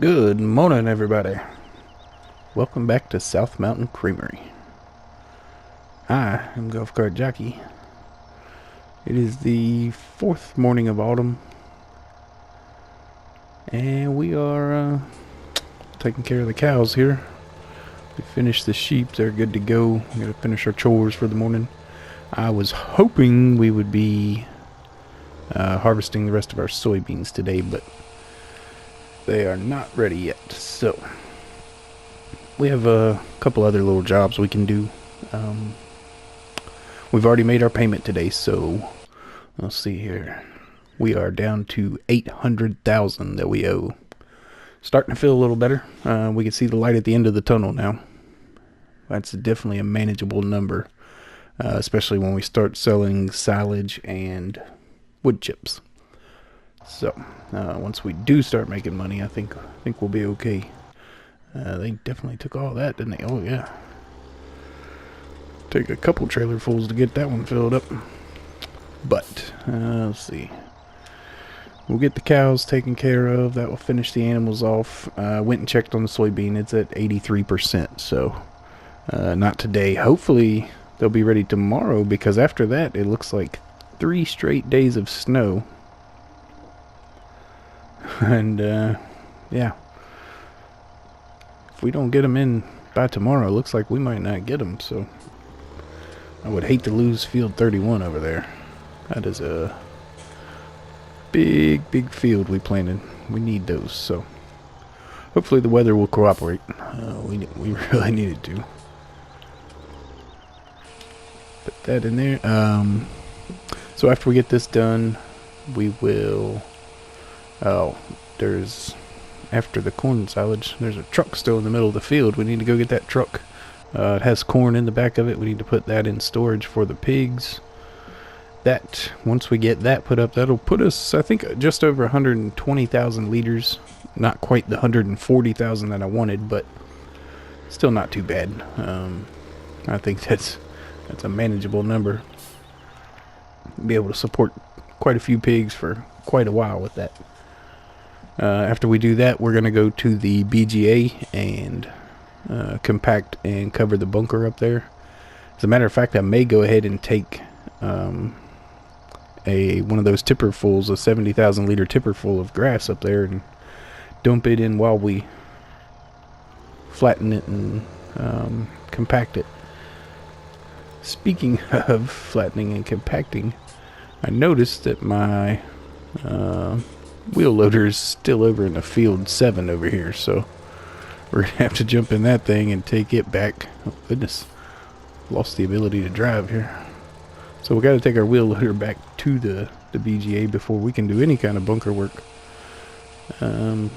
Good morning, everybody. Welcome back to South Mountain Creamery. I am Golf Cart Jockey. It is the 4th morning of autumn, and we are taking care of the cows here. We finished the sheep, they're good to go. We gotta finish our chores for the morning. I was hoping we would be harvesting the rest of our soybeans today, but they are not ready yet. So we have a couple other little jobs we can do. We've already made our payment today, so let's see here. We are down to $800,000 that we owe. Starting to feel a little better. We can see the light at the end of the tunnel now. That's definitely a manageable number, especially when we start selling silage and wood chips. So once we do start making money, I think we'll be okay. They definitely took all that, didn't they? Oh yeah. Take a couple trailer fulls to get that one filled up. But let's see. We'll get the cows taken care of. That will finish the animals off. Went and checked on the soybean. It's at 83%. So not today. Hopefully they'll be ready tomorrow, because after that it looks like 3 straight days of snow. And yeah, if we don't get them in by tomorrow, it looks like we might not get them. So I would hate to lose field 31 over there. That is a big field we planted. We need those. So hopefully the weather will cooperate. We really needed to put that in there. So after we get this done, we will. Oh, after the corn silage, there's a truck still in the middle of the field. We need to go get that truck. It has corn in the back of it. We need to put that in storage for the pigs. Once we get that put up, that'll put us, I think, just over 120,000 liters. Not quite the 140,000 that I wanted, but still not too bad. I think that's a manageable number. Be able to support quite a few pigs for quite a while with that. After we do that, we're going to go to the B.G.A. and compact and cover the bunker up there. As a matter of fact, I may go ahead and take one of those tipper fulls, a 70,000 liter tipper full of grass up there, and dump it in while we flatten it and compact it. Speaking of flattening and compacting, I noticed that my wheel loader is still over in the field 7 over here, so we're gonna have to jump in that thing and take it back. Oh goodness, lost the ability to drive here. So we got to take our wheel loader back to the B.G.A. before we can do any kind of bunker work. And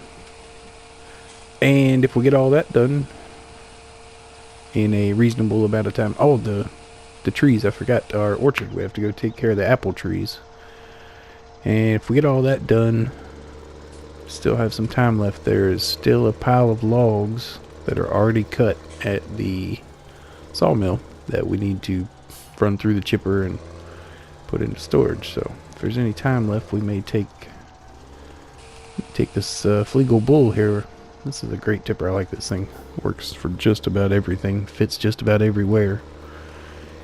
if we get all that done in a reasonable amount of time, the trees, I forgot, our orchard, we have to go take care of the apple trees. And if we get all that done, still have some time left. There is still a pile of logs that are already cut at the sawmill that we need to run through the chipper and put into storage. So if there's any time left, we may take this Fleagle Bull here. This is a great tipper. I like this thing. Works for just about everything, fits just about everywhere,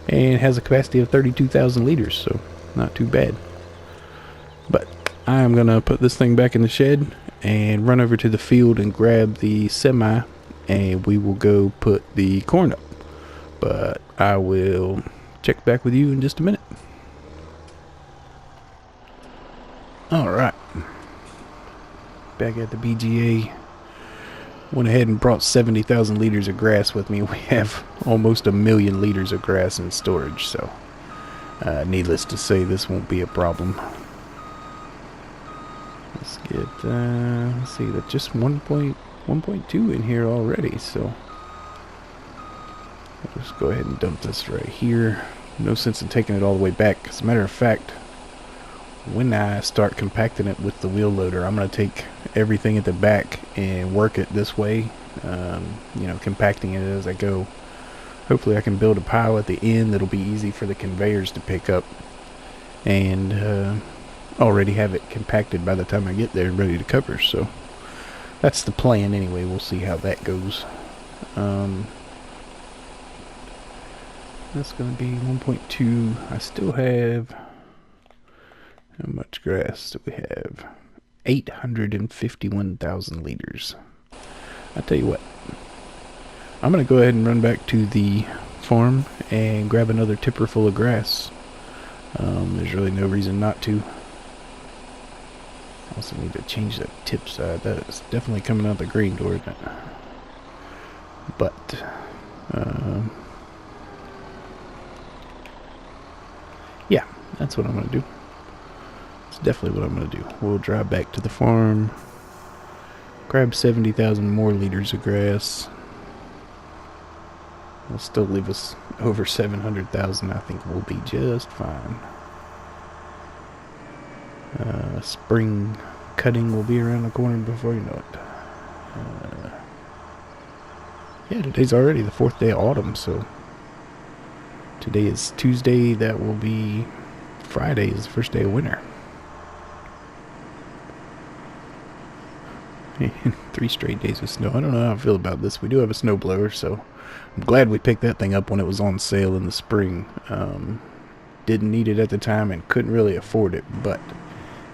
and has a capacity of 32,000 liters, so not too bad. But I'm gonna put this thing back in the shed and run over to the field and grab the semi, and we will go put the corn up. But I will check back with you in just a minute. Alright, back at the B.G.A. Went ahead and brought 70,000 liters of grass with me. We have almost 1 million liters of grass in storage, so needless to say, this won't be a problem. Let's get, let's see, that's just 1.2 in here already, so I'll just go ahead and dump this right here. No sense in taking it all the way back. As a matter of fact, when I start compacting it with the wheel loader, I'm going to take everything at the back and work it this way, compacting it as I go. Hopefully I can build a pile at the end that'll be easy for the conveyors to pick up, and already have it compacted by the time I get there and ready to cover. So That's the plan anyway. We'll see how that goes. That's going to be 1.2. I still have... How much grass do we have? 851,000 liters. I'll tell you what. I'm going to go ahead and run back to the farm and grab another tipper full of grass. There's really no reason not to. Also need to change that tip side. That is definitely coming out the grain door, isn't it? But, yeah, that's what I'm going to do. It's definitely what I'm going to do. We'll drive back to the farm, grab 70,000 more liters of grass. It'll still leave us over 700,000. I think we'll be just fine. Spring cutting will be around the corner before you know it. Yeah, today's already the 4th day of autumn, so today is Tuesday. That will be Friday is the first day of winter. 3 straight days of snow. I don't know how I feel about this. We do have a snowblower, so I'm glad we picked that thing up when it was on sale in the spring. Didn't need it at the time and couldn't really afford it, but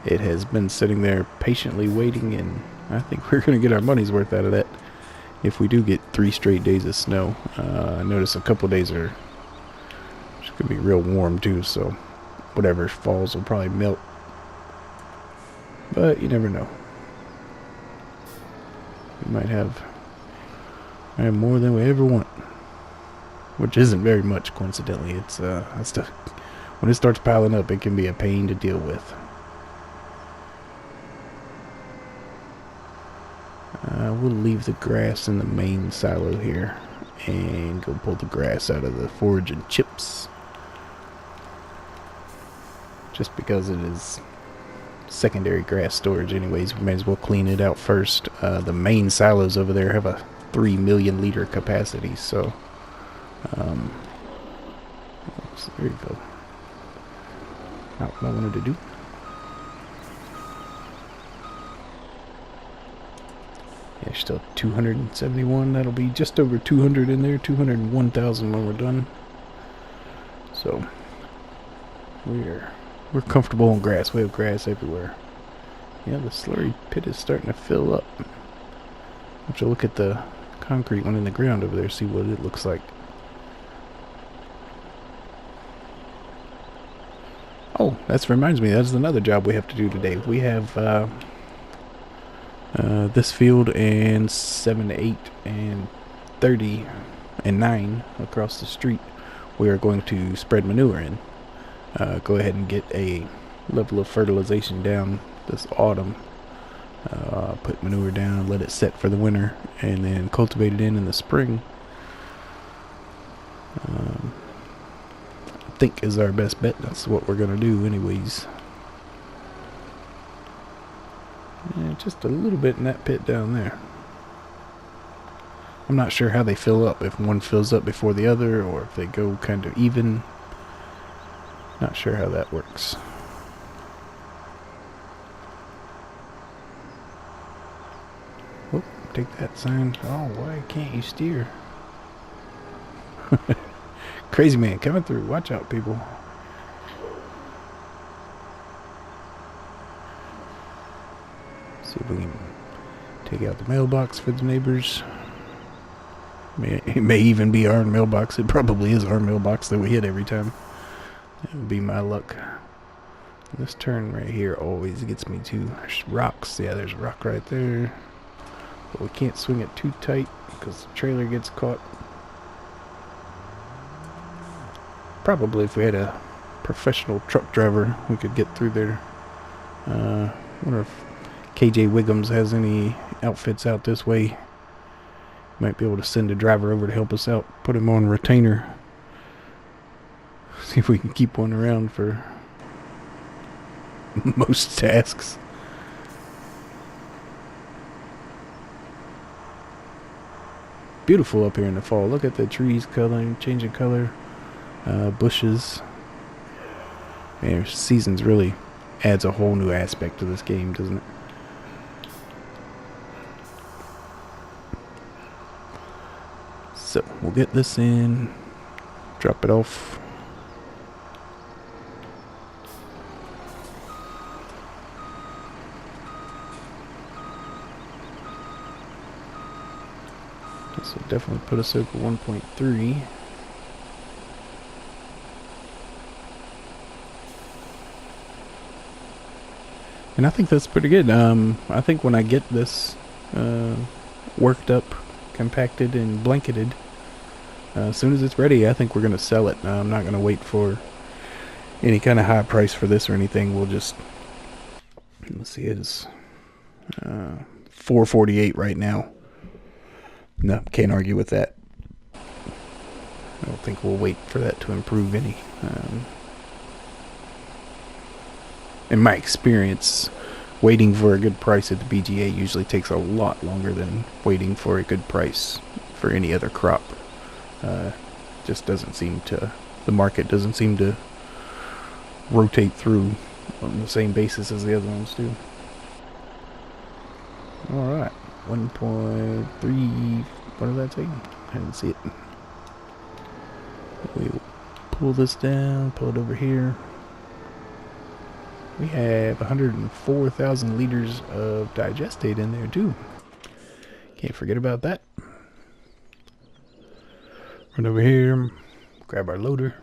it has been sitting there patiently waiting, and I think we're going to get our money's worth out of that if we do get 3 straight days of snow. I notice a couple days are it's going to be real warm too, so whatever falls will probably melt. But you never know. We might have more than we ever want, which isn't very much, coincidentally. It's when it starts piling up, it can be a pain to deal with. We'll leave the grass in the main silo here and go pull the grass out of the forage and chips, just because it is secondary grass storage anyways. We may as well clean it out first. The main silos over there have a 3 million liter capacity, so there you go. Not what I wanted to do. Yeah, still 271. That'll be just over 200 in there. 201,000 when we're done. So we're comfortable on grass. We have grass everywhere. Yeah, the slurry pit is starting to fill up. Let's look at the concrete one in the ground over there, see what it looks like. Oh, that reminds me, that's another job we have to do today. We have this field and 7, 8, and 30, and 9 across the street. We are going to spread manure in. Go ahead and get a level of fertilization down this autumn. Put manure down, let it set for the winter, and then cultivate it in the spring. I think is our best bet. That's what we're gonna do anyways. Yeah, just a little bit in that pit down there. I'm not sure how they fill up, if one fills up before the other or if they go kind of even. Not sure how that works. Whoop, take that sign. Oh, why can't you steer? Crazy man coming through. Watch out, people. See if we can take out the mailbox for the neighbors. It may even be our mailbox. It probably is our mailbox that we hit every time. That would be my luck. This turn right here always gets me to rocks. Yeah, there's a rock right there. But we can't swing it too tight because the trailer gets caught. Probably if we had a professional truck driver, we could get through there. I wonder if KJ Wiggums has any outfits out this way. Might be able to send a driver over to help us out. Put him on retainer. See if we can keep one around for most tasks. Beautiful up here in the fall. Look at the trees coloring, changing color. Bushes. Man, seasons really adds a whole new aspect to this game, doesn't it? So we'll get this in, drop it off. This will definitely put us over 1.3. And I think that's pretty good. I think when I get this worked up, compacted, and blanketed, as soon as it's ready, I think we're going to sell it. I'm not going to wait for any kind of high price for this or anything. We'll just, let's see, it's $4.48 right now. No, can't argue with that. I don't think we'll wait for that to improve any. In my experience, waiting for a good price at the B.G.A usually takes a lot longer than waiting for a good price for any other crop. Just doesn't seem to, the market doesn't seem to rotate through on the same basis as the other ones do. Alright, 1.3, what did that say? I didn't see it. We'll pull this down, pull it over here. We have 104,000 liters of digestate in there too. Can't forget about that. Run over here, grab our loader.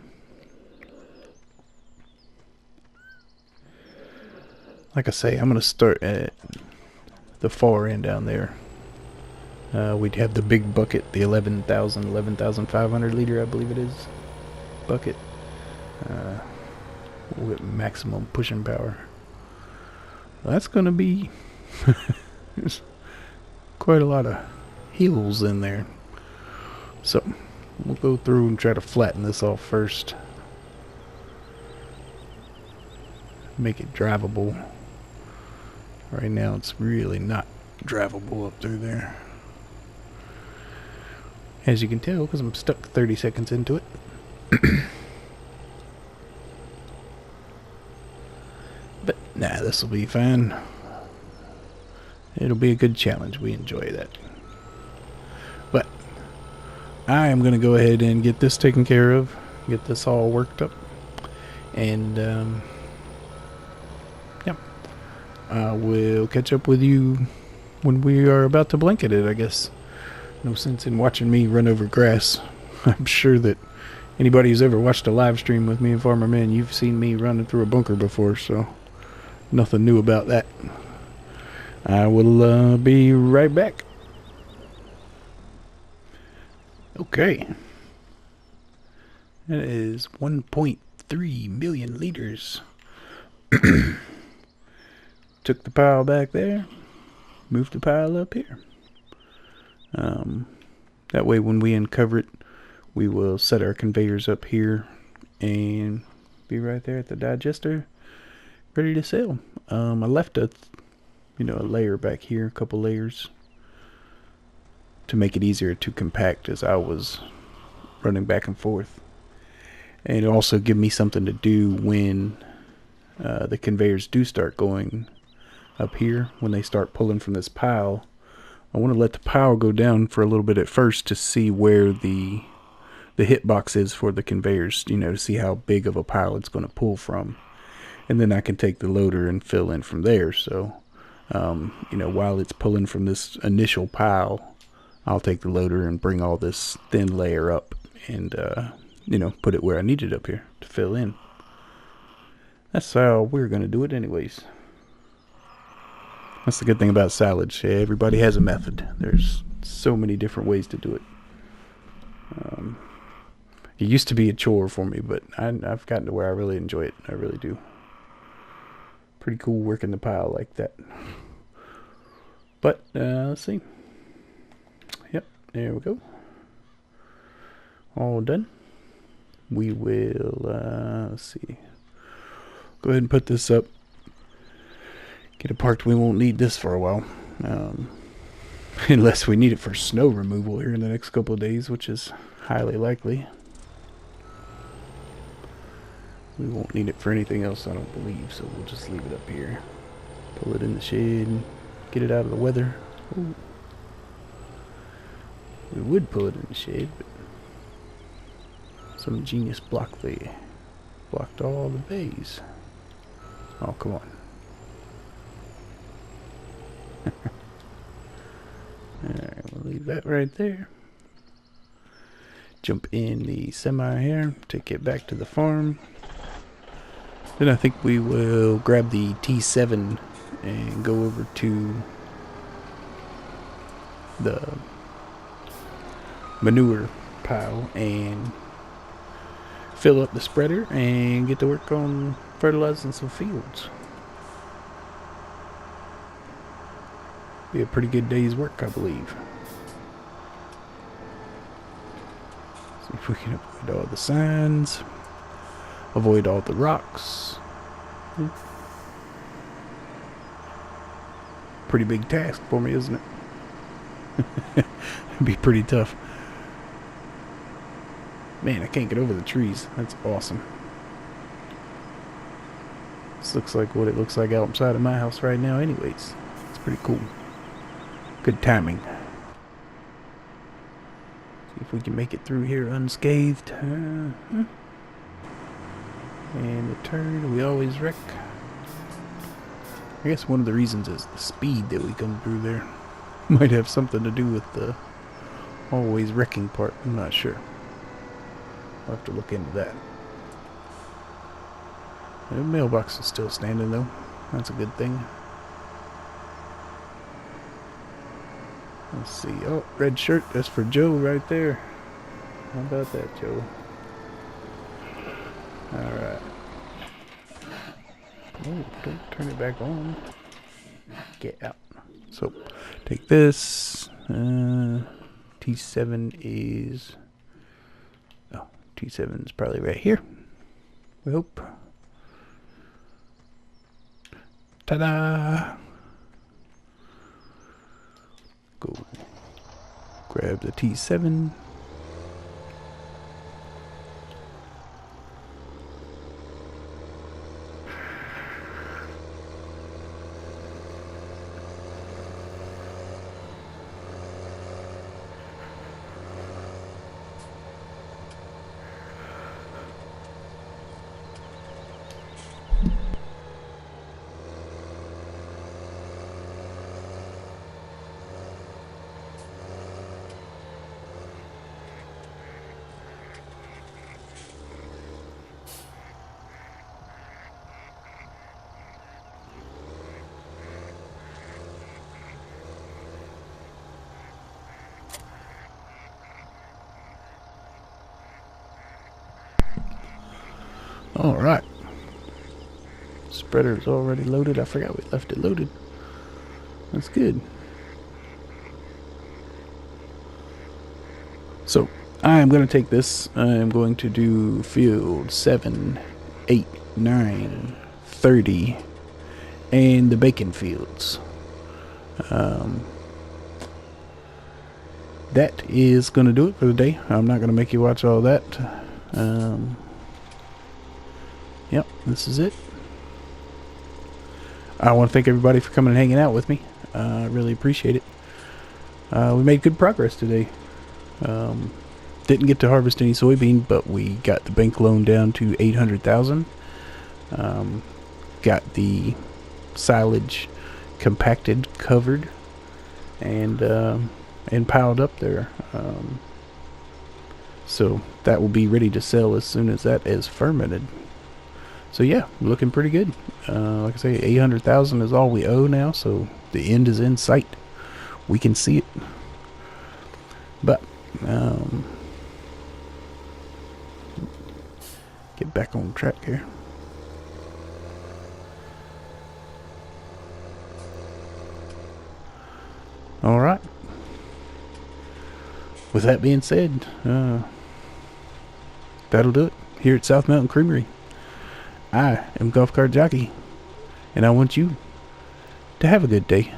Like I say, I'm going to start at the far end down there. We'd have the big bucket, the 11,500 liter, I believe it is, bucket. We'll get maximum pushing power. That's going to be there's quite a lot of hills in there. So we'll go through and try to flatten this off first. Make it drivable. Right now it's really not drivable up through there. As you can tell, because I'm stuck 30 seconds into it. But nah, this will be fine. It'll be a good challenge. We enjoy that. But I am going to go ahead and get this taken care of. Get this all worked up. And yeah, I will catch up with you when we are about to blanket it, I guess. No sense in watching me run over grass. I'm sure that anybody who's ever watched a live stream with me and Farmer Man, you've seen me running through a bunker before, so nothing new about that. I will be right back. Okay. That is 1.3 million liters. Took the pile back there. Moved the pile up here. That way when we uncover it, we will set our conveyors up here and be right there at the digester, ready to sell. I left a layer back here, a couple layers, to make it easier to compact as I was running back and forth. And also give me something to do when the conveyors do start going up here. When they start pulling from this pile, I want to let the pile go down for a little bit at first to see where the hitbox is for the conveyors, to see how big of a pile it's going to pull from. And then I can take the loader and fill in from there. So, while it's pulling from this initial pile, I'll take the loader and bring all this thin layer up and, put it where I need it up here to fill in. That's how we're going to do it anyways. That's the good thing about silage. Everybody has a method. There's so many different ways to do it. It used to be a chore for me, but I've gotten to where I really enjoy it. I really do. Pretty cool working the pile like that. But let's see. Yep, there we go. All done. We will let's see. Go ahead and put this up. Get it parked. We won't need this for a while, unless we need it for snow removal here in the next couple of days, which is highly likely. We won't need it for anything else, I don't believe, so we'll just leave it up here. Pull it in the shade, get it out of the weather. Ooh. We would pull it in the shade, but some genius blocked all the bays. Oh, come on. Alright, we'll leave that right there. Jump in the semi here, take it back to the farm. Then I think we will grab the T7 and go over to the manure pile and fill up the spreader and get to work on fertilizing some fields. Be a pretty good day's work, I believe. See if we can avoid all the signs, avoid all the rocks. Pretty big task for me, isn't it? It'd be pretty tough. Man, I can't get over the trees. That's awesome. This looks like what it looks like outside of my house right now anyways. It's pretty cool. Good timing. See if we can make it through here unscathed. And the turn, we always wreck. I guess one of the reasons is the speed that we come through there. Might have something to do with the always wrecking part. I'm not sure. I'll have to look into that. The mailbox is still standing though. That's a good thing. Let's see. Oh, red shirt. That's for Joe right there. How about that, Joe? Alright. Oh, don't turn it back on. Get out. So, take this. T7 is... Oh, T7 is probably right here. We hope. Ta-da! Go grab the T7. Alright. Spreader is already loaded. I forgot we left it loaded. That's good. So, I am going to take this. I am going to do field 7, 8, 9, 30, and the bacon fields. That is going to do it for the day. I'm not going to make you watch all that. Yep, this is it. I want to thank everybody for coming and hanging out with me. I really appreciate it. We made good progress today. Didn't get to harvest any soybean, but we got the bank loan down to $800,000. Got the silage compacted, covered, and piled up there. So that will be ready to sell as soon as that is fermented. So yeah, looking pretty good. Like I say, $800,000 is all we owe now, so the end is in sight. We can see it. But get back on track here. All right. With that being said, that'll do it here at South Mountain Creamery. I am Golf Cart Jockey, and I want you to have a good day.